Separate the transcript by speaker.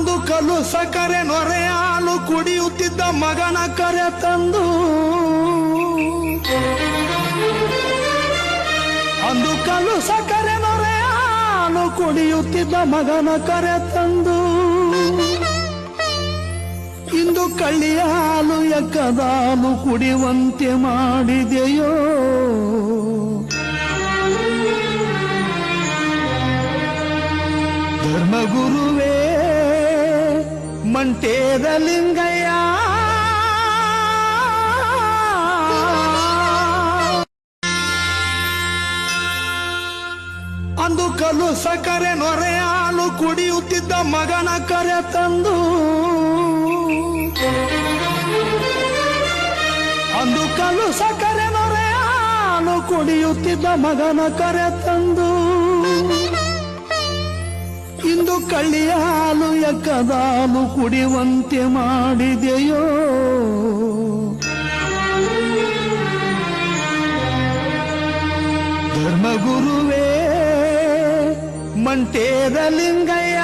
Speaker 1: ಅಂದು ಕಲ್ಲು ಸಕ್ಕರೆ ನೊರೆ ಹಾಲು ಕುಡಿಯುತ್ತಿದ್ದ ಮಗನ ಕರೆ ತಂದು ಅಂದು ಕಲ್ಲು ಸಕ್ಕರೆ ನೊರೆ ಹಾಲು ಕುಡಿಯುತ್ತಿದ್ದ ಮಗನ ಕರೆ ತಂದು ಇಂದು ಕಳ್ಳಿಯ ಹಾಲು ಎಕ್ಕದಾಲು ಕುಡಿಯುವಂತೆ ಮಾಡಿದೆಯೋ ಧರ್ಮಗುರುವೇ ಮಂಟೇದ ಲಿಂಗಯ್ಯ ಅಂದು ಕಲ್ಲು ಸಕ್ಕರೆ ನೊರೆ ಹಾಲು ಕುಡಿಯುತ್ತಿದ್ದ ಮಗನ ಕರೆ ತಂದು ಅಂದು ಕಲ್ಲು ಸಕ್ಕರೆ ನೊರೆ ಹಾಲು ಕುಡಿಯುತ್ತಿದ್ದ ಮಗನ ಕರೆ ತಂದು ಇಂದು ಕಳ್ಳಿಯ ಹಾಲು ಎಕ್ಕದಾಲು ಕುಡಿಯುವಂತೆ ಮಾಡಿದೆಯೋ ಧರ್ಮಗುರುವೇ ಮಂಟೇದ ಲಿಂಗಯ್ಯ